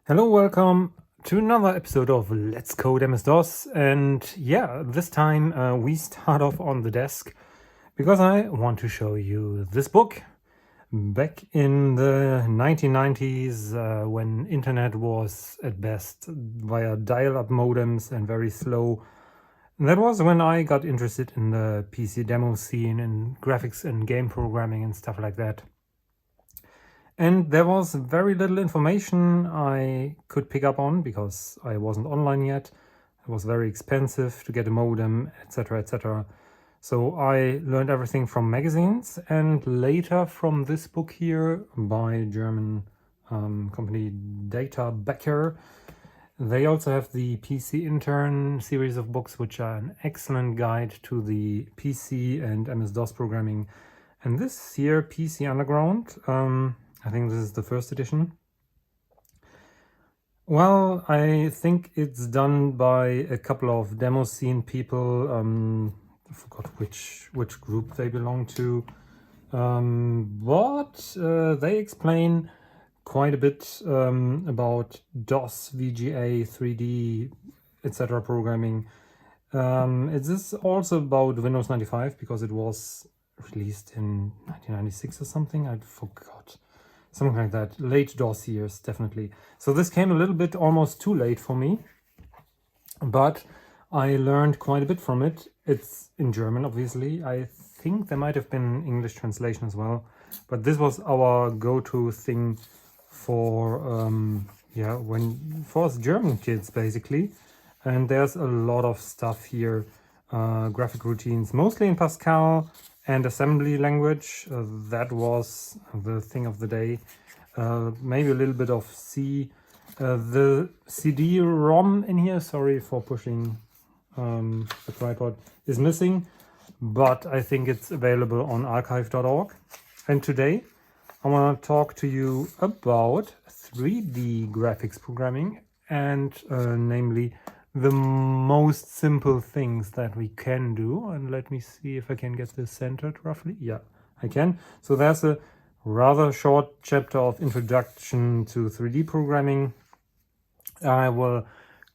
Hello, welcome to another episode of Let's Code MS-DOS. And yeah, this time we start off on the desk because I want to show you this book. Back in the 1990s, when internet was at best via dial-up modems and very slow, that was when I got interested in the PC demo scene and graphics and game programming and stuff like that. And there was very little information I could pick up on because I wasn't online yet. It was very expensive to get a modem, etc., etc. So I learned everything from magazines and later from this book here by German company Data Becker. They also have the PC Intern series of books, which are an excellent guide to the PC and MS-DOS programming. And this here, PC Underground, I think this is the first edition. Well, I think it's done by a couple of demo scene people. I forgot which group they belong to. But they explain quite a bit about DOS, VGA, 3D, etc. programming. It is also about Windows 95 because it was released in 1996 or something. I forgot. Something like that. Late DOS years, definitely. So this came a little bit almost too late for me. But I learned quite a bit from it. It's in German, obviously. I think there might have been English translation as well. But this was our go-to thing for, for us German kids, basically. And there's a lot of stuff here. Graphic routines, mostly in Pascal and assembly language. That was the thing of the day. Maybe a little bit of C. The CD-ROM in here, sorry for pushing the tripod, is missing, but I think it's available on archive.org. And today I want to talk to you about 3D graphics programming and namely the most simple things that we can do. And let me see if I can get this centered roughly. Yeah, I can. So there's a rather short chapter of introduction to 3D programming. I will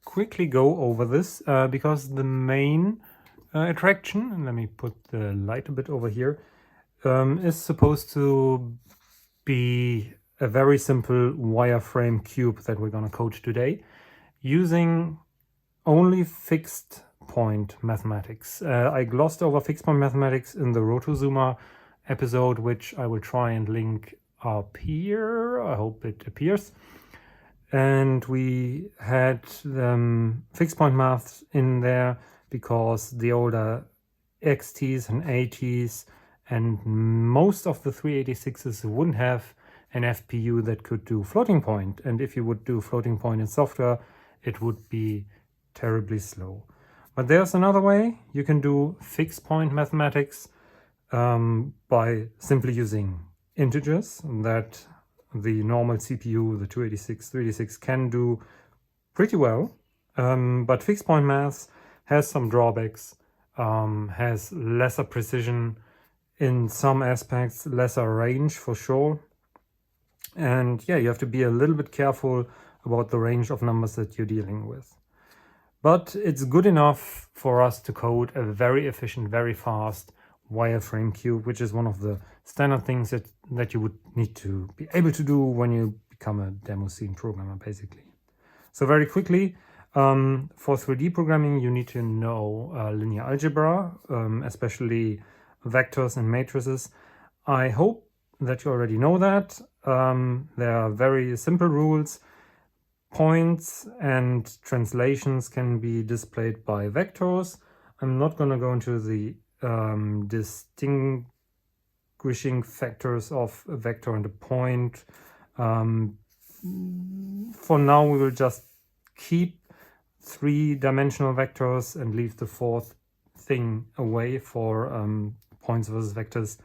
quickly go over this because the main attraction, and let me put the light a bit over here, is supposed to be a very simple wireframe cube that we're going to code today using only fixed point mathematics. I glossed over fixed point mathematics in the RotoZoomer episode, which I will try and link up here. I hope it appears. And we had fixed point maths in there because the older XTs and ATs and most of the 386s wouldn't have an FPU that could do floating point. And if you would do floating point in software, it would be terribly slow. But there's another way. You can do fixed point mathematics by simply using integers that the normal CPU, the 286, 386 can do pretty well. But fixed point maths has some drawbacks, has lesser precision in some aspects, lesser range for sure. And yeah, you have to be a little bit careful about the range of numbers that you're dealing with. But it's good enough for us to code a very efficient, very fast wireframe cube, which is one of the standard things that you would need to be able to do when you become a demo scene programmer, basically. So very quickly, for 3D programming, you need to know linear algebra, especially vectors and matrices. I hope that you already know that. There are very simple rules. Points and translations can be displayed by vectors. I'm not going to go into the distinguishing factors of a vector and a point. For now, we will just keep three-dimensional vectors and leave the fourth thing away for points versus vectors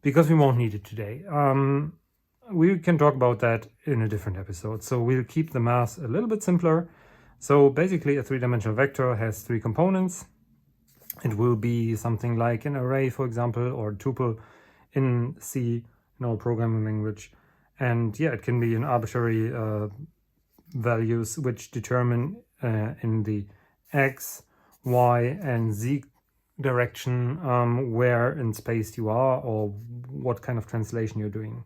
because we won't need it today. We can talk about that in a different episode. So we'll keep the math a little bit simpler. So basically a three-dimensional vector has three components. It will be something like an array, for example, or a tuple in C, programming language. And yeah, it can be an arbitrary values which determine in the x, y, and z direction where in space you are or what kind of translation you're doing.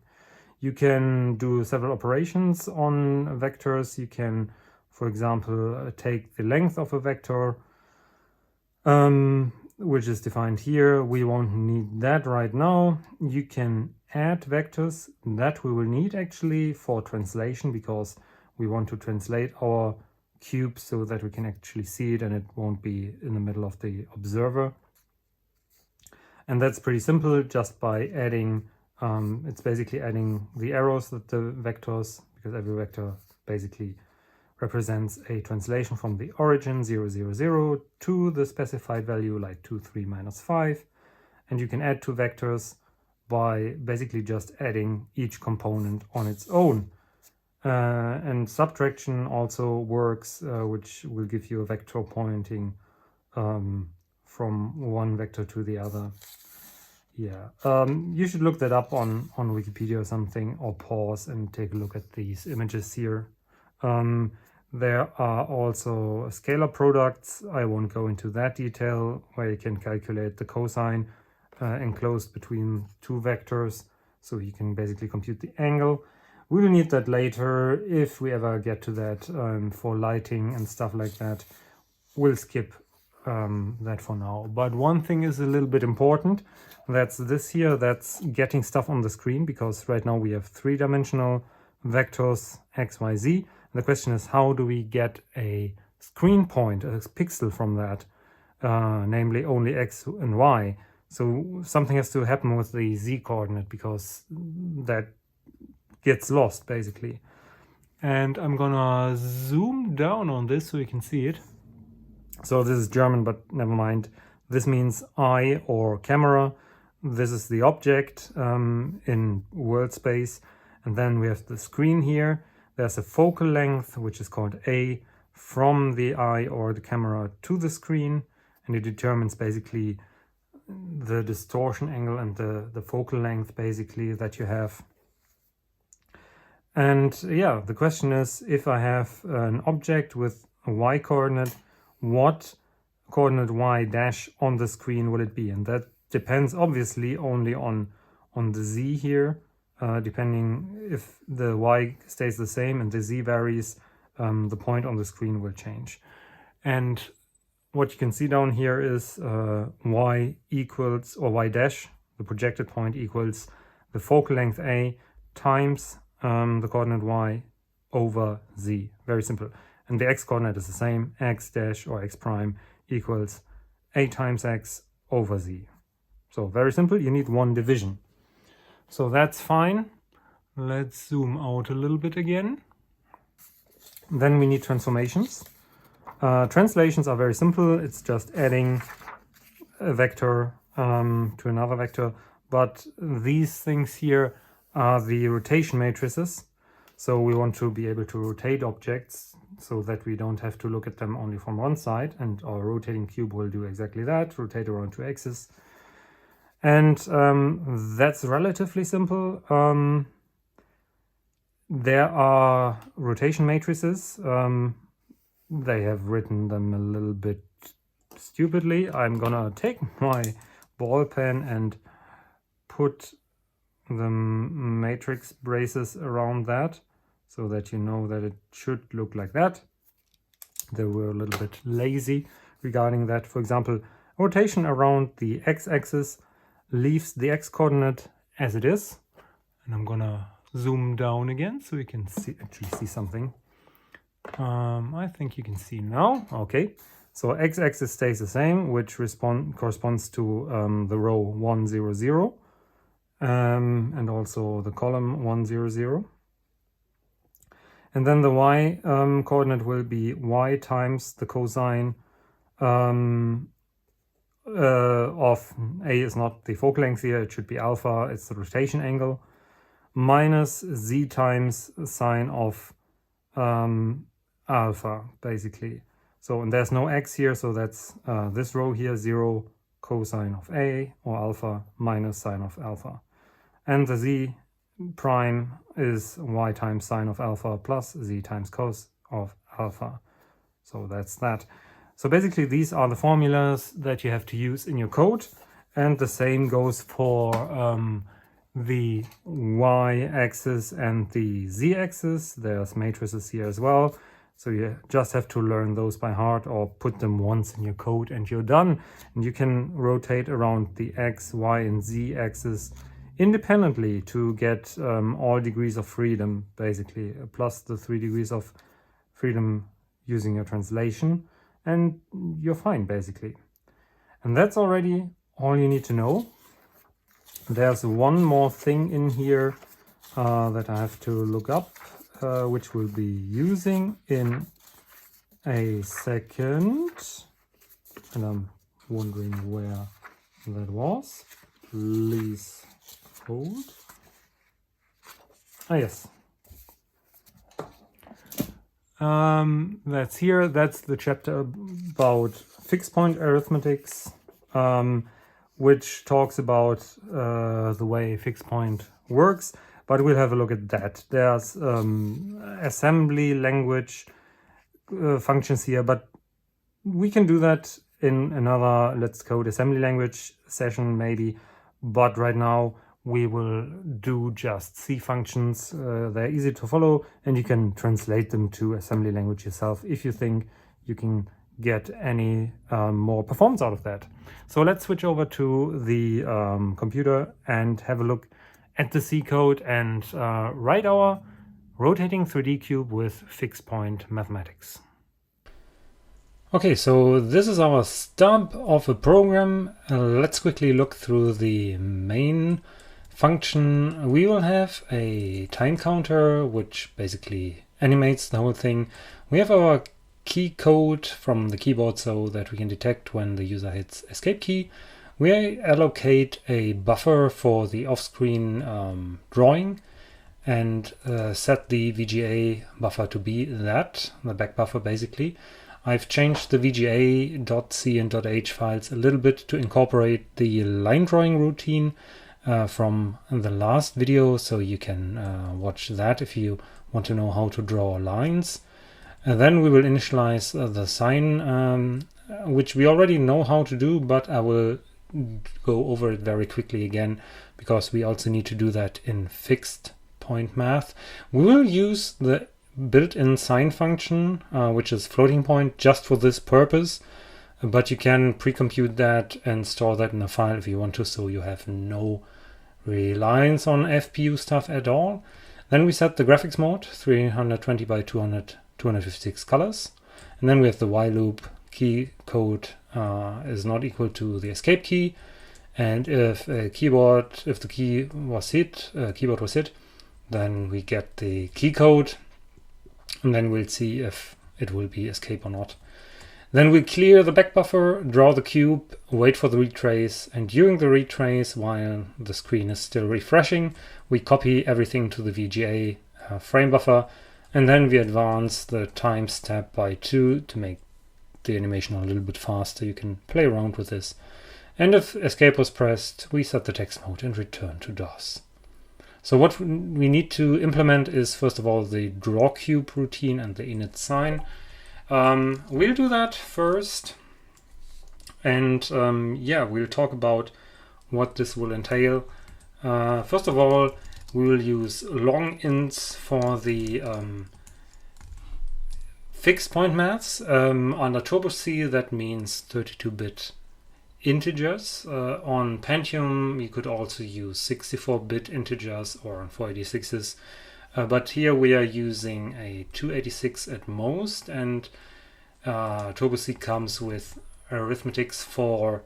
You can do several operations on vectors. You can, for example, take the length of a vector, which is defined here. We won't need that right now. You can add vectors that we will need actually for translation, because we want to translate our cube so that we can actually see it and it won't be in the middle of the observer. And that's pretty simple, just by adding, it's basically adding the arrows at the vectors, because every vector basically represents a translation from the origin 0, 0, 0 to the specified value like 2, 3, minus 5. And you can add two vectors by basically just adding each component on its own. And subtraction also works, which will give you a vector pointing from one vector to the other. Yeah, you should look that up on Wikipedia or something, or pause and take a look at these images here. There are also scalar products. I won't go into that detail, where you can calculate the cosine enclosed between two vectors, so you can basically compute the angle. We will need that later if we ever get to that, for lighting and stuff like that. We'll skip that for now. But one thing is a little bit important. That's this here. That's getting stuff on the screen, because right now we have three-dimensional vectors x, y, z. And the question is, how do we get a screen point, a pixel from that, namely only x and y? So something has to happen with the z coordinate, because that gets lost basically. And I'm gonna zoom down on this so you can see it. So this is German, but never mind. This means eye or camera. This is the object in world space. And then we have the screen here. There's a focal length, which is called A, from the eye or the camera to the screen. And it determines basically the distortion angle and the focal length basically that you have. And yeah, the question is, if I have an object with a y coordinate, what coordinate y dash on the screen will it be? And that depends obviously only on the z here, depending if the y stays the same and the z varies, the point on the screen will change. And what you can see down here is y equals, or y dash, the projected point, equals the focal length a times the coordinate y over z. Very simple. And the x coordinate is the same. X dash or x prime equals a times x over z. So very simple. You need one division. So that's fine. Let's zoom out a little bit again. Then we need transformations. Translations are very simple. It's just adding a vector to another vector. But these things here are the rotation matrices. So we want to be able to rotate objects so that we don't have to look at them only from one side. And our rotating cube will do exactly that, rotate around two axes. And that's relatively simple. There are rotation matrices. They have written them a little bit stupidly. I'm gonna take my ball pen and put the matrix braces around that so that you know that it should look like that. They were a little bit lazy regarding that. For example, rotation around the x-axis leaves the x-coordinate as it is. And I'm gonna zoom down again so you can actually see something. I think you can see now. Okay, so x-axis stays the same, which corresponds to the row 1, 0, 0, and also the column 1, 0, 0. And then the y coordinate will be y times the cosine of a is not the focal length here, it should be alpha, it's the rotation angle, minus z times sine of alpha, basically. So, and there's no x here, so that's this row here, 0 cosine of a, or alpha, minus sine of alpha. And the z prime is y times sine of alpha plus z times cos of alpha. So that's that. So basically these are the formulas that you have to use in your code, and the same goes for the y-axis and the z-axis. There's matrices here as well, so you just have to learn those by heart or put them once in your code and you're done. And you can rotate around the x, y and z axis independently to get all degrees of freedom, basically, plus the 3 degrees of freedom using your translation, and you're fine basically. And that's already all you need to know. There's one more thing in here that I have to look up, which we'll be using in a second, and I'm wondering where that was. Please hold. Ah, yes. That's here. That's the chapter about fixed point arithmetics, which talks about the way fixed point works, but we'll have a look at that. There's assembly language functions here, but we can do that in another Let's Code assembly language session maybe, but right now we will do just C functions. They're easy to follow, and you can translate them to assembly language yourself if you think you can get any more performance out of that. So let's switch over to the computer and have a look at the C code and write our rotating 3D cube with fixed point mathematics. Okay, so this is our stub of a program. Let's quickly look through the main function. We will have a time counter, which basically animates the whole thing. We have our key code from the keyboard so that we can detect when the user hits escape key. We allocate a buffer for the off-screen drawing and set the VGA buffer to be that, the back buffer basically. I've changed the VGA.c and .h files a little bit to incorporate the line drawing routine from the last video, so you can watch that if you want to know how to draw lines. And then we will initialize the sign, which we already know how to do, but I will go over it very quickly again, because we also need to do that in fixed point math. We will use the built-in sign function, which is floating point, just for this purpose, but you can pre-compute that and store that in a file if you want to, so you have no reliance on FPU stuff at all. Then we set the graphics mode, 320 by 256 colors, and then we have the while loop. Key code is not equal to the escape key, and if the keyboard was hit, then we get the key code, and then we'll see if it will be escape or not. Then we clear the back buffer, draw the cube, wait for the retrace, and during the retrace, while the screen is still refreshing, we copy everything to the VGA frame buffer, and then we advance the time step by 2 to make the animation a little bit faster. You can play around with this. And if escape was pressed, we set the text mode and return to DOS. So what we need to implement is, first of all, the draw cube routine and the init sign. We'll do that first, and yeah, we'll talk about what this will entail. First of all, we will use long ints for the fixed point maths. Under Turbo C, that means 32-bit integers. On Pentium, you could also use 64-bit integers, or on 486s. But here we are using a 286 at most, and Turbo C comes with arithmetics for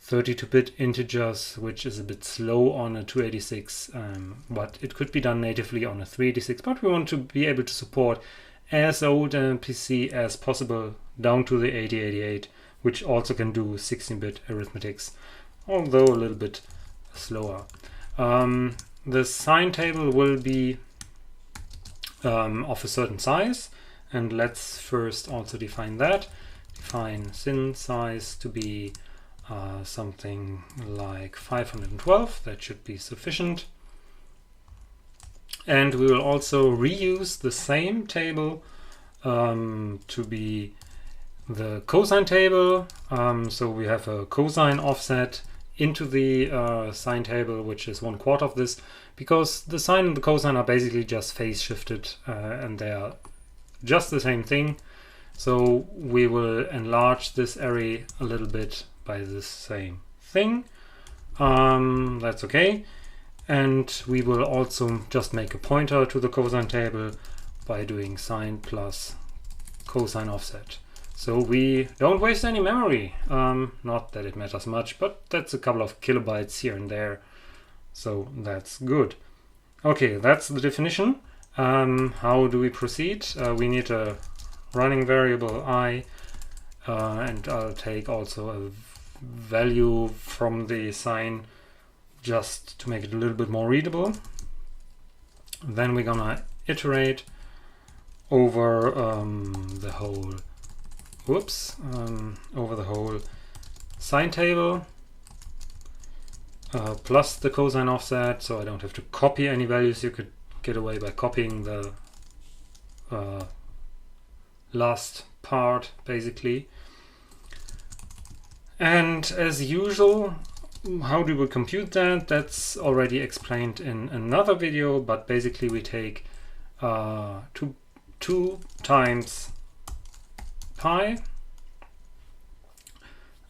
32-bit integers, which is a bit slow on a 286, but it could be done natively on a 386. But we want to be able to support as old a PC as possible, down to the 8088, which also can do 16-bit arithmetics, although a little bit slower. The sign table will be of a certain size, and let's first also define that. Define sin size to be something like 512. That should be sufficient. And we will also reuse the same table to be the cosine table. So we have a cosine offset into the sine table, which is 1/4 of this, because the sine and the cosine are basically just phase shifted and they are just the same thing. So we will enlarge this array a little bit by this same thing. That's okay. And we will also just make a pointer to the cosine table by doing sine plus cosine offset. So we don't waste any memory. Not that it matters much, but that's a couple of kilobytes here and there. So that's good. Okay, that's the definition. How do we proceed? We need a running variable I, and I'll take also a value from the sine just to make it a little bit more readable. Then we're gonna iterate over the whole over the whole sine table plus the cosine offset, so I don't have to copy any values. You could get away by copying the last part basically. And as usual, how do we compute that? That's already explained in another video, but basically we take 2 times pi.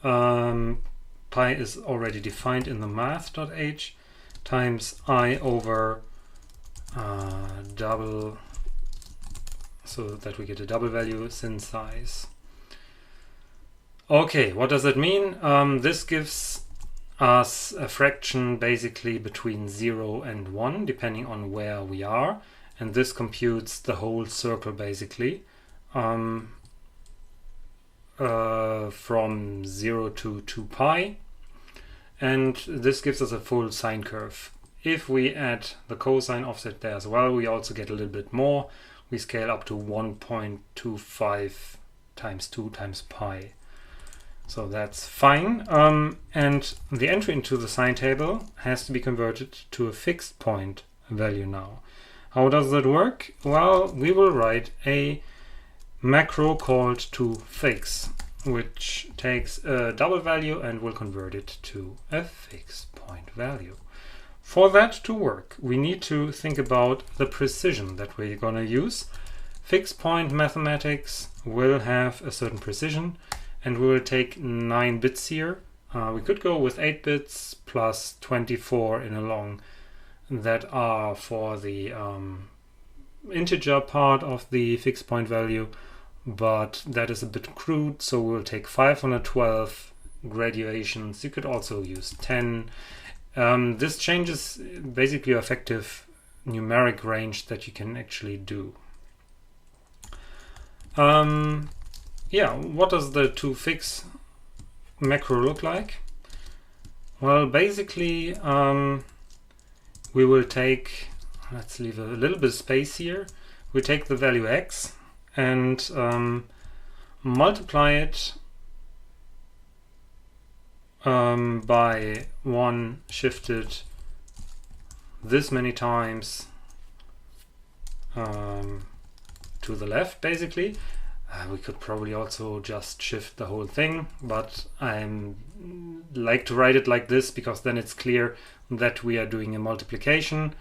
Pi is already defined in the math.h times I over double, so that we get a double value sin size. Okay, what does that mean? This gives us a fraction basically between 0 and 1, depending on where we are, and this computes the whole circle basically. From 0 to 2 pi, and this gives us a full sine curve. If we add the cosine offset there as well, we also get a little bit more. We scale up to 1.25 times 2 times pi. So that's fine. And the entry into the sine table has to be converted to a fixed point value now. How does that work? Well, we will write a macro called toFix, which takes a double value and will convert it to a fixed point value. For that to work, we need to think about the precision that we're going to use. Fixed point mathematics will have a certain precision, and we will take 9 bits here. We could go with 8 bits plus 24 in a long that are for the integer part of the fixed point value, but that is a bit crude, so we'll take 512 graduations. You could also use 10. This changes basically your effective numeric range that you can actually do. Yeah, what does the toFix macro look like? Well, basically we will take, let's leave a little bit of space here. We take the value x and multiply it by 1 shifted this many times to the left basically. We could probably also just shift the whole thing, but I like to write it like this because then it's clear that we are doing a multiplication.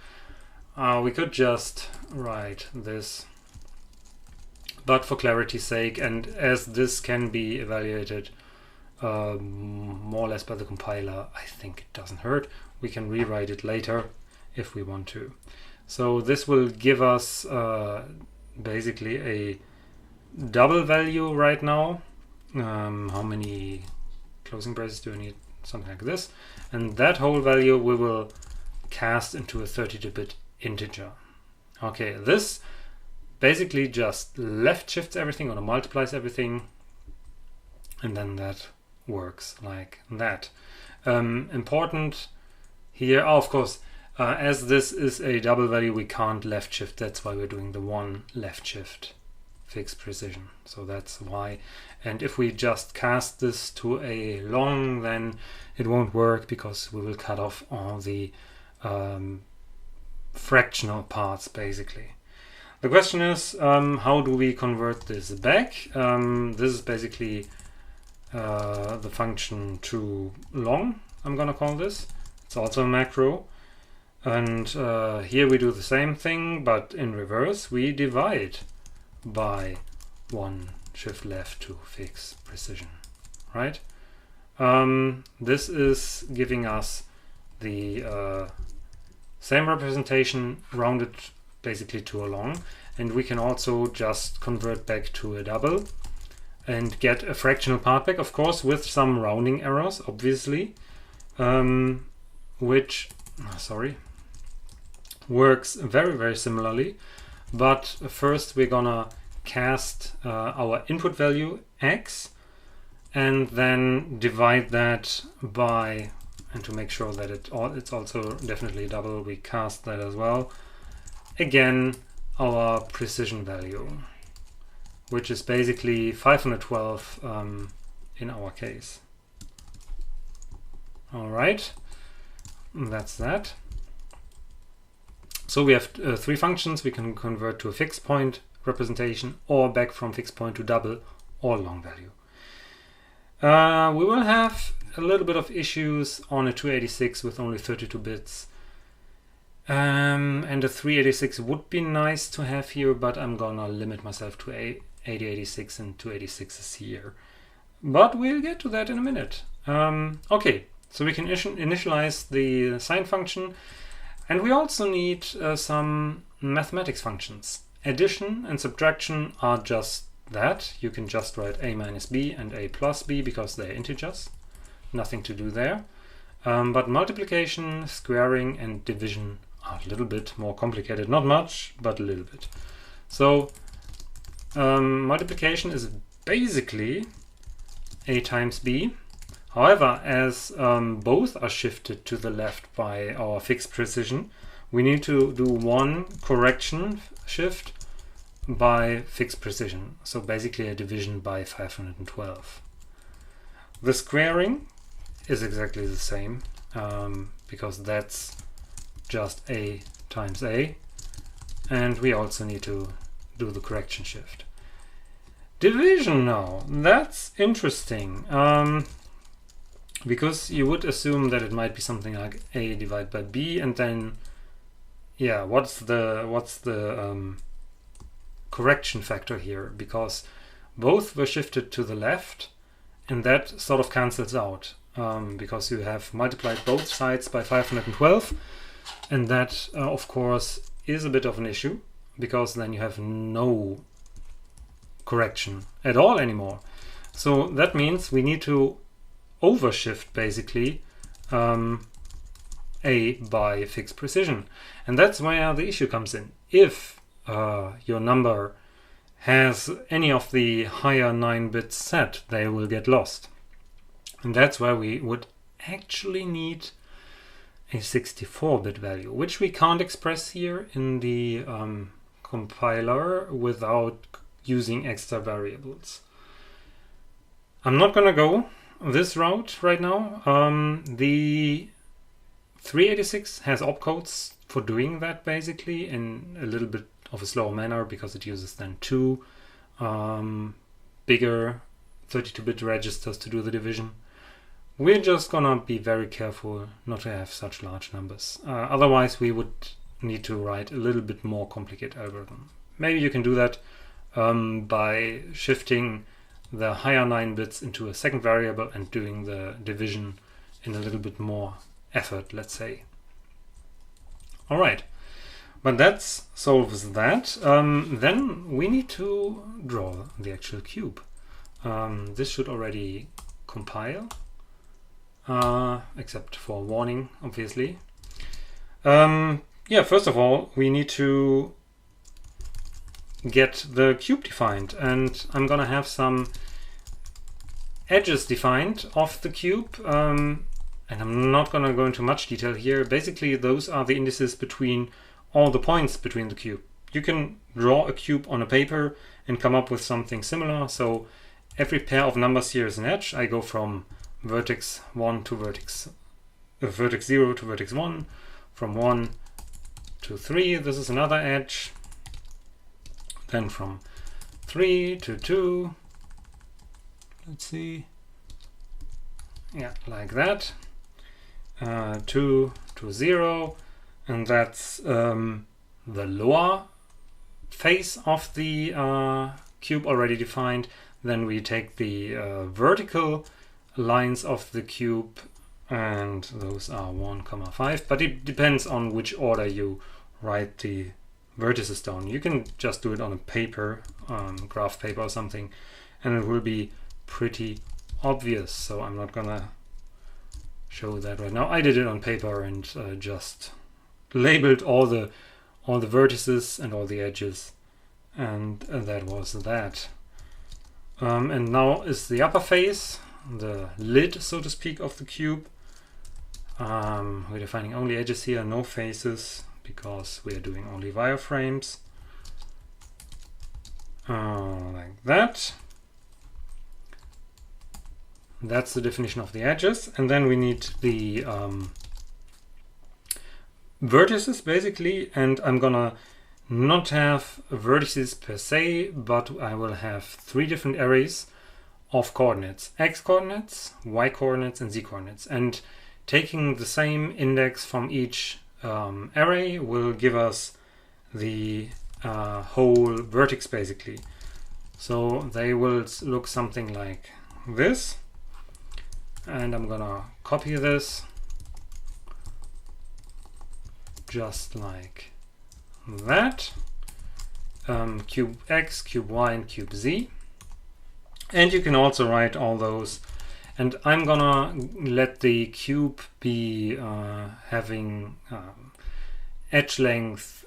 We could just write this, but for clarity's sake, and as this can be evaluated more or less by the compiler, I think it doesn't hurt. We can rewrite it later if we want to. So this will give us basically a double value right now. How many closing braces do I need? Something like this. And that whole value we will cast into a 32-bit integer. Okay, this basically just left shifts everything or multiplies everything, and then that works like that. Important here, of course, as this is a double value, we can't left shift. That's why we're doing the 1 left shift fixed precision. So that's why. And if we just cast this to a long, then it won't work because we will cut off all the fractional parts basically. The question is, how do we convert this back? This is basically the function toLong, I'm gonna call this. It's also a macro. And here we do the same thing, but in reverse. We divide by 1 shift left to fix precision, right? This is giving us the same representation rounded basically to a long, and we can also just convert back to a double and get a fractional part back, of course, with some rounding errors, obviously, which, works very, very similarly. But first we're gonna cast our input value x and then divide that by, and to make sure that it's also definitely double, we cast that as well. Again, our precision value, which is basically 512 in our case. All right, that's that. So we have 3 functions. We can convert to a fixed point representation or back from fixed point to double or long value. We will have a little bit of issues on a 286 with only 32 bits. And a 386 would be nice to have here, but I'm gonna limit myself to 8086 and 286s here. But we'll get to that in a minute. Okay, so we can initialize the sine function, and we also need some mathematics functions. Addition and subtraction are just that. You can just write a minus b and a plus b because they're integers. Nothing to do there. But multiplication, squaring, and division are a little bit more complicated. Not much, but a little bit. So multiplication is basically a times b. However, as both are shifted to the left by our fixed precision, we need to do one correction shift by fixed precision. So basically a division by 512. The squaring is exactly the same because that's just a times a, and we also need to do the correction shift. Division now, that's interesting. Because you would assume that it might be something like a divided by b, and then, yeah, what's the correction factor here? Because both were shifted to the left, and that sort of cancels out because you have multiplied both sides by 512, and that, of course, is a bit of an issue because then you have no correction at all anymore. So that means we need to overshift basically a by fixed precision, and that's where the issue comes in. If your number has any of the higher 9 bits set, they will get lost, and that's where we would actually need a 64-bit value, which we can't express here in the compiler without using extra variables. I'm not gonna go this route right now. The 386 has opcodes for doing that basically in a little bit of a slower manner because it uses then 2 bigger 32-bit registers to do the division. We're just gonna be very careful not to have such large numbers. Otherwise we would need to write a little bit more complicated algorithm. Maybe you can do that by shifting the higher 9 bits into a second variable and doing the division in a little bit more effort, let's say. All right, but that solves that. Then we need to draw the actual cube. This should already compile, except for warning, obviously. Yeah, first of all, we need to get the cube defined, and I'm gonna have some edges defined of the cube, and I'm not gonna go into much detail here. Basically, those are the indices between all the points between the cube. You can draw a cube on a paper and come up with something similar. So every pair of numbers here is an edge. I go from vertex 1 to vertex 0 to vertex 1, from 1 to 3. This is another edge. then from 3 to 2, let's see, yeah, like that, 2 to 0, and that's the lower face of the cube already defined. Then we take the vertical lines of the cube, and those are 1, 5, but it depends on which order you write the vertices down. You can just do it on a paper, graph paper or something, and it will be pretty obvious. So I'm not gonna show that right now. I did it on paper and just labeled all the vertices and all the edges, and that was that. And now is the upper face, the lid, so to speak, of the cube. We're defining only edges here, no faces, because we are doing only wireframes. Like that. That's the definition of the edges. And then we need the vertices, basically. And I'm gonna not have vertices per se, but I will have 3 different arrays of coordinates: x coordinates, y coordinates, and z coordinates. And taking the same index from each array will give us the whole vertex, basically. So they will look something like this. And I'm gonna copy this just like that. Cube x, cube y, and cube z. And you can also write all those. And I'm gonna let the cube be having edge length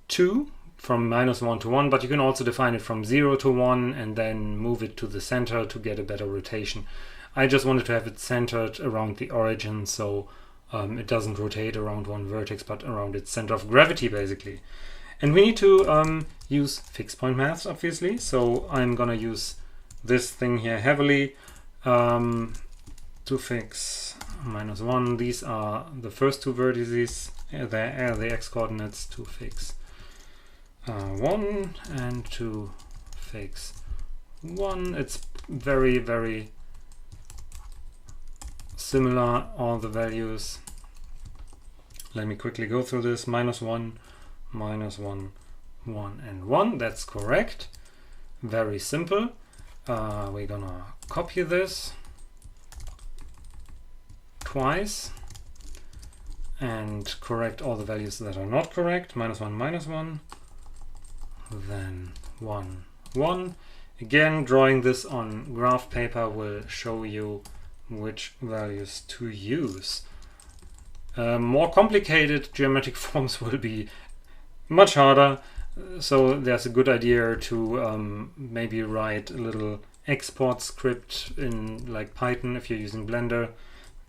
2 from -1 to 1, but you can also define it from 0 to 1 and then move it to the center to get a better rotation. I just wanted to have it centered around the origin, so it doesn't rotate around one vertex, but around its center of gravity, basically. And we need to use fixed point maths, obviously. So I'm gonna use this thing here heavily to fix -1. These are the first 2 vertices. There are the x coordinates to fix 1 and to fix 1. It's very, very similar, all the values. Let me quickly go through this. -1, -1, 1, and 1. That's correct. Very simple. We're gonna copy this twice and correct all the values that are not correct. -1, -1, then 1, 1. Again, drawing this on graph paper will show you which values to use. More complicated geometric forms will be much harder, so there's a good idea to maybe write a little export script in like Python if you're using Blender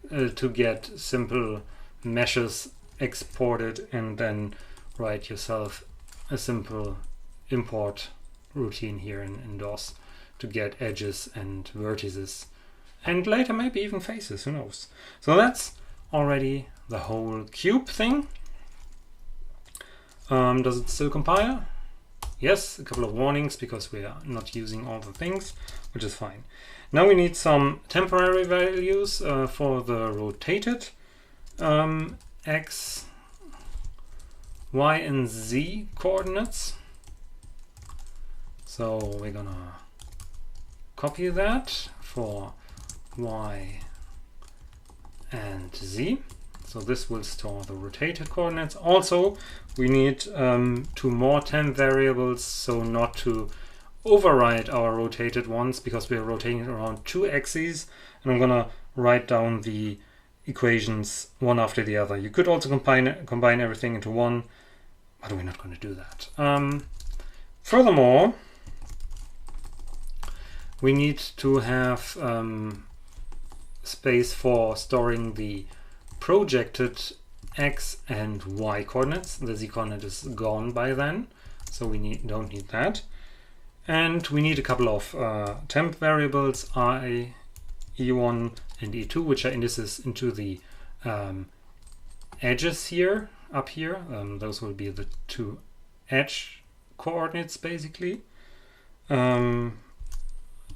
to get simple meshes exported, and then write yourself a simple import routine here in DOS to get edges and vertices, and later maybe even faces, who knows. So that's already the whole cube thing. Does it still compile? Yes, a couple of warnings because we are not using all the things, which is fine. Now we need some temporary values for the rotated x, y, and z coordinates. So we're gonna copy that for y and z. So this will store the rotated coordinates. Also, we need 2 more temp variables, so not to override our rotated ones, because we are rotating around 2 axes, and I'm gonna write down the equations one after the other. You could also combine everything into one, but we're not going to do that. Furthermore, we need to have space for storing the projected x and y coordinates. The z coordinate is gone by then, so we don't need that. And we need a couple of temp variables, I, e1 and e2, which are indices into the edges here, up here. Those will be the 2 edge coordinates basically.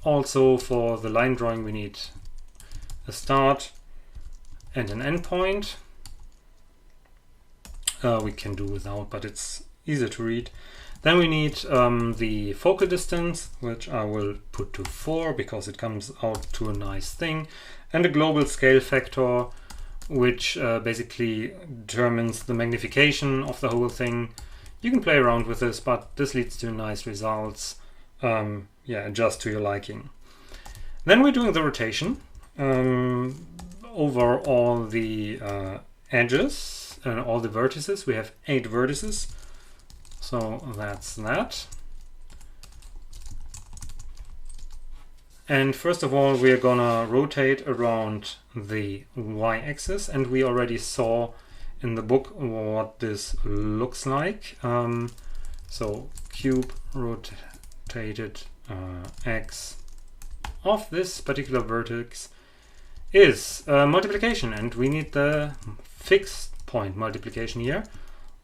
Also for the line drawing we need a start and an endpoint. We can do without, but it's easier to read. Then we need the focal distance, which I will put to 4 because it comes out to a nice thing, and a global scale factor, which basically determines the magnification of the whole thing. You can play around with this, but this leads to nice results. Yeah, adjust to your liking. Then we're doing the rotation over all the edges and all the vertices. We have 8 vertices, so that's that. And first of all, we're gonna rotate around the y-axis, and we already saw in the book what this looks like. So cube rotated x of this particular vertex is multiplication, and we need the fixed point multiplication here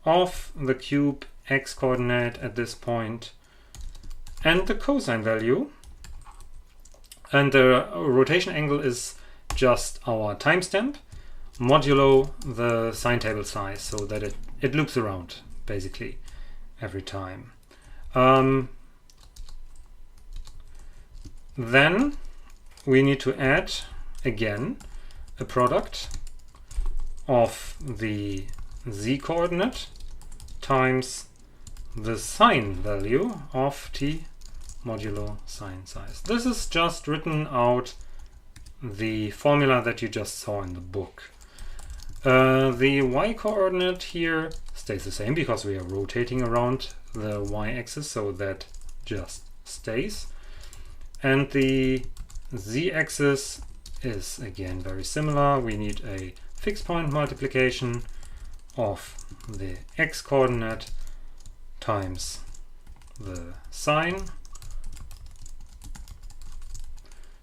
of the cube x coordinate at this point and the cosine value. And the rotation angle is just our timestamp modulo the sine table size, so that it loops around basically every time. Then we need to add again a product of the z coordinate times the sine value of t modulo sine size. This is just written out the formula that you just saw in the book. The y coordinate here stays the same because we are rotating around the y-axis, so that just stays. And the z-axis is again very similar. We need a fixed point multiplication of the x coordinate times the sine.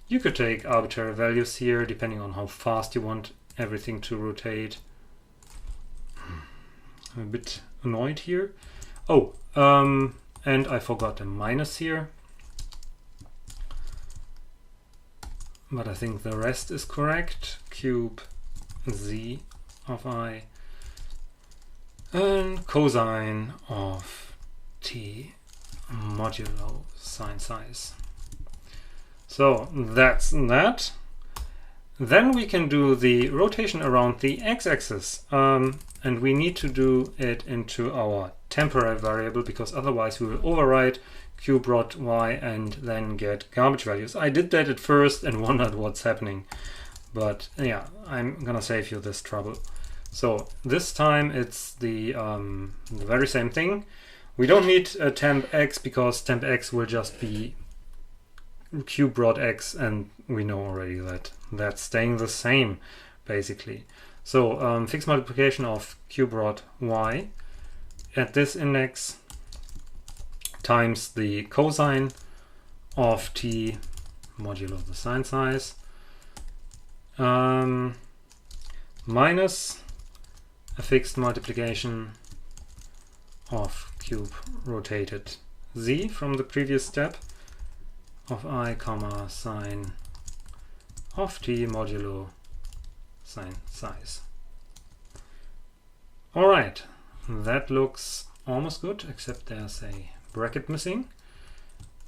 You could take arbitrary values here depending on how fast you want everything to rotate. I'm a bit annoyed here. Oh, and I forgot a minus here. But I think the rest is correct. Cube z of I and cosine of t modulo sine size. So that's that. Then we can do the rotation around the x-axis, and we need to do it into our temporary variable because otherwise we will overwrite cube rot y and then get garbage values. I did that at first and wondered what's happening, but yeah, I'm gonna save you this trouble. So this time it's the very same thing. We don't need temp x because temp x will just be cube rot x, and we know already that that's staying the same basically. So fixed multiplication of cube rot y at this index times the cosine of t modulo the sine size minus a fixed multiplication of cube rotated z from the previous step of I comma sine of t modulo sine size. Alright, that looks almost good, except there's a bracket missing.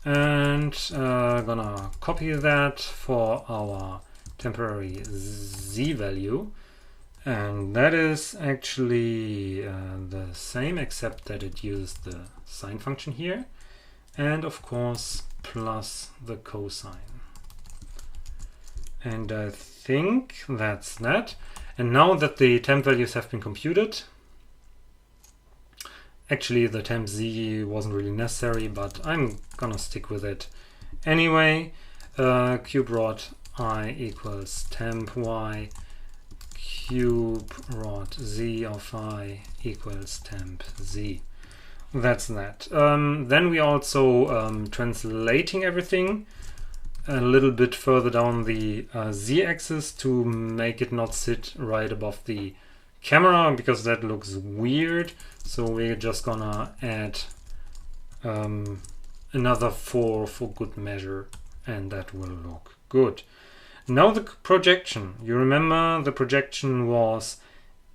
And gonna copy that for our temporary z value. And that is actually the same, except that it used the sine function here. And of course, plus the cosine. And I think that's that. And now that the temp values have been computed, actually the temp z wasn't really necessary, but I'm gonna stick with it anyway. Cube rot I equals temp y, cube rot z of I equals temp z. That's that. Then we also translating everything a little bit further down the z-axis to make it not sit right above the camera because that looks weird. So we're just gonna add another 4 for good measure, and that will look good. Now the projection. You remember the projection was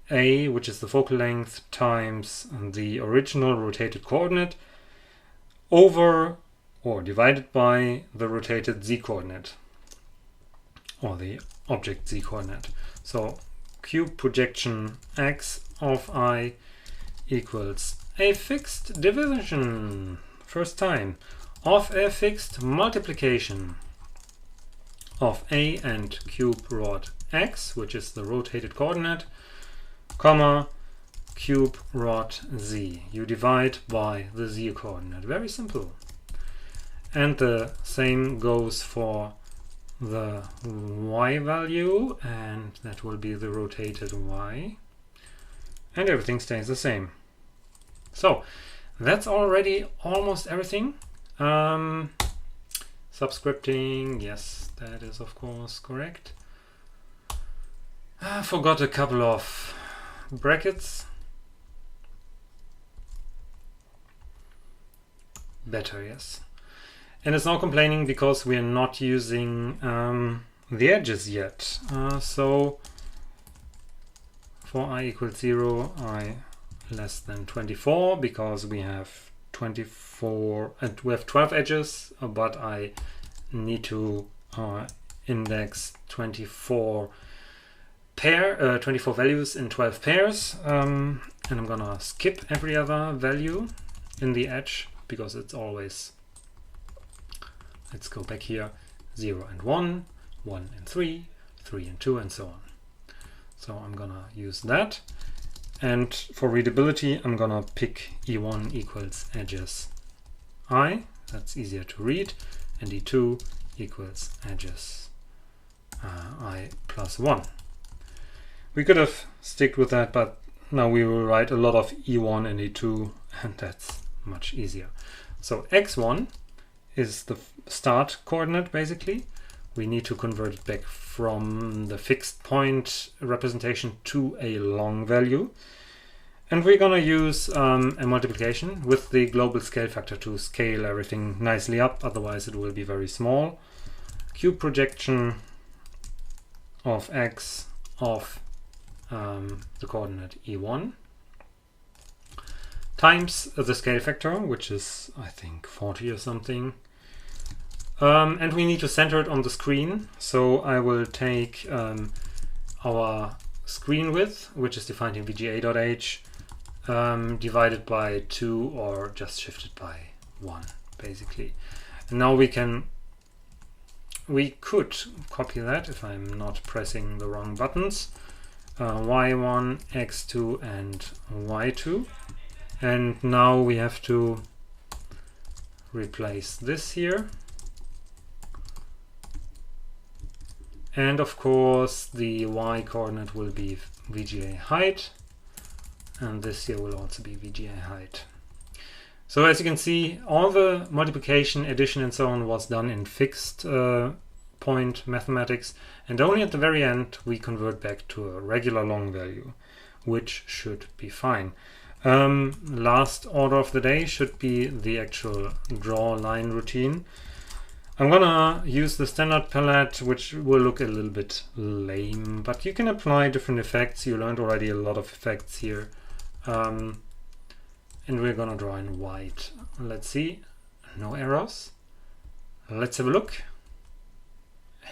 A, which is the focal length, times the original rotated coordinate over or divided by the rotated z coordinate, or the object z coordinate. So cube projection x of I equals a fixed division, first time, of a fixed multiplication of a and cube rod x, which is the rotated coordinate, comma, cube rod z. You divide by the z coordinate. Very simple. And the same goes for the y value, and that will be the rotated y. And everything stays the same. So that's already almost everything. Subscripting, yes, that is of course correct. I forgot a couple of brackets. Better, yes. And it's now complaining because we are not using the edges yet. So for I equals 0, I less than 24, because we have 24 and we have 12 edges, but I need to index 24 values in 12 pairs, and I'm gonna skip every other value in the edge because it's always, let's go back here, 0 and 1, 1 and 3, 3 and 2, and so on. So I'm gonna use that. And for readability, I'm gonna pick E1 equals edges I, that's easier to read, and E2 equals edges I plus 1. We could have sticked with that, but now we will write a lot of E1 and E2, and that's much easier. So x1 is the start coordinate, basically. We need to convert it back from the fixed point representation to a long value. And we're going to use a multiplication with the global scale factor to scale everything nicely up, otherwise it will be very small. Cube projection of x of the coordinate E1 times the scale factor, which is, I think, 40 or something. And we need to center it on the screen. So I will take our screen width, which is defined in VGA.h, divided by 2 or just shifted by 1, basically. And now we could copy that if I'm not pressing the wrong buttons. Y1, X2, and Y2. And now we have to replace this here. And of course the Y coordinate will be VGA height, and this here will also be VGA height. So as you can see, all the multiplication, addition, and so on was done in fixed point mathematics, and only at the very end we convert back to a regular long value, which should be fine. Last order of the day should be the actual draw line routine. I'm gonna use the standard palette, which will look a little bit lame, but you can apply different effects. You learned already a lot of effects here. And we're gonna draw in white. Let's see, no errors. Let's have a look.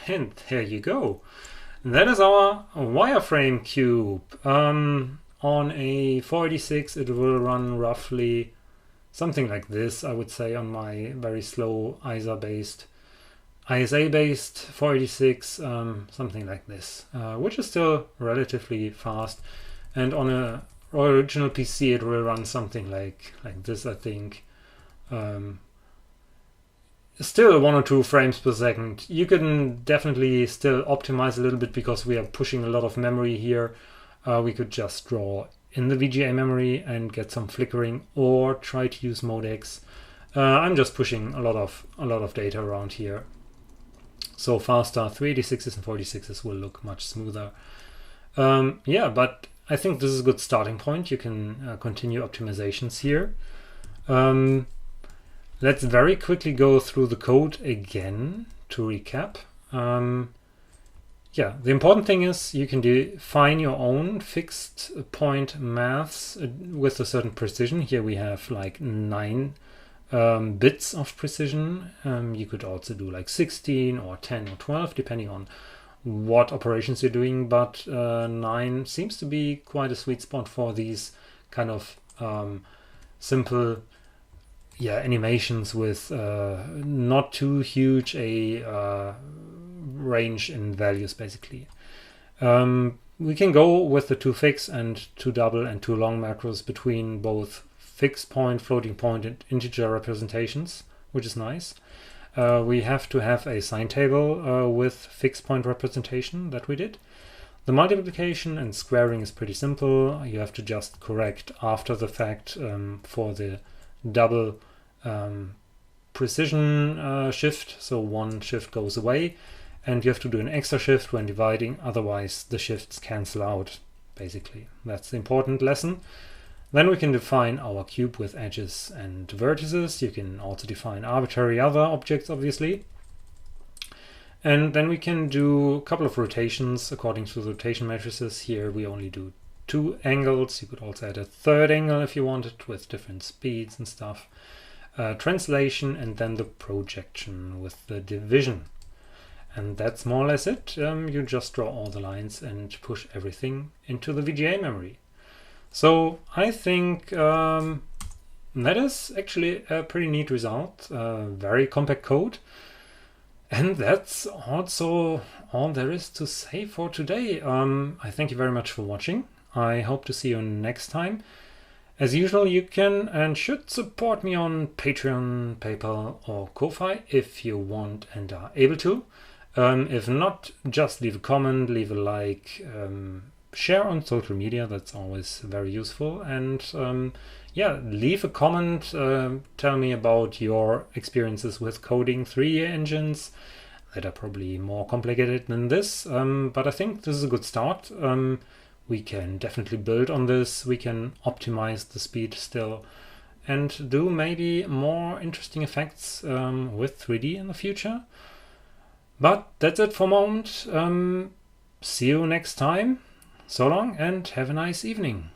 And there you go. That is our wireframe cube. On a 486 it will run roughly something like this, I would say, on my very slow ISA-based 486, something like this, which is still relatively fast. And on a original PC it will run something like this, I think. Still 1 or 2 frames per second. You can definitely still optimize a little bit because we are pushing a lot of memory here. We could just draw in the VGA memory and get some flickering, or try to use Modex. I'm just pushing a lot of data around here. So faster 386s and 46s will look much smoother. Yeah, but I think this is a good starting point. You can continue optimizations here. Let's very quickly go through the code again to recap. Yeah, the important thing is you can define your own fixed point maths with a certain precision. Here we have like 9 bits of precision. You could also do like 16 or 10 or 12 depending on what operations you're doing, but 9 seems to be quite a sweet spot for these kind of simple animations with not too huge a range in values basically. We can go with the 2 fixed and 2 double and 2 long macros between both fixed point, floating point and integer representations, which is nice. We have to have a sign table with fixed point representation that we did. The multiplication and squaring is pretty simple. You have to just correct after the fact for the double precision shift, so one shift goes away, and you have to do an extra shift when dividing, otherwise the shifts cancel out, basically. That's the important lesson. Then we can define our cube with edges and vertices. You can also define arbitrary other objects, obviously. And then we can do a couple of rotations according to the rotation matrices. Here we only do 2 angles. You could also add a 3rd angle if you wanted, with different speeds and stuff. Translation, and then the projection with the division. And that's more or less it. You just draw all the lines and push everything into the VGA memory. So I think that is actually a pretty neat result. Very compact code. And that's also all there is to say for today. I thank you very much for watching. I hope to see you next time. As usual, you can and should support me on Patreon, PayPal or Ko-Fi if you want and are able to. If not, just leave a comment, leave a like, share on social media, that's always very useful. And yeah, leave a comment, tell me about your experiences with coding 3D engines that are probably more complicated than this, but I think this is a good start. We can definitely build on this, we can optimize the speed still, and do maybe more interesting effects with 3D in the future. But that's it for a moment. See you next time. So long and have a nice evening.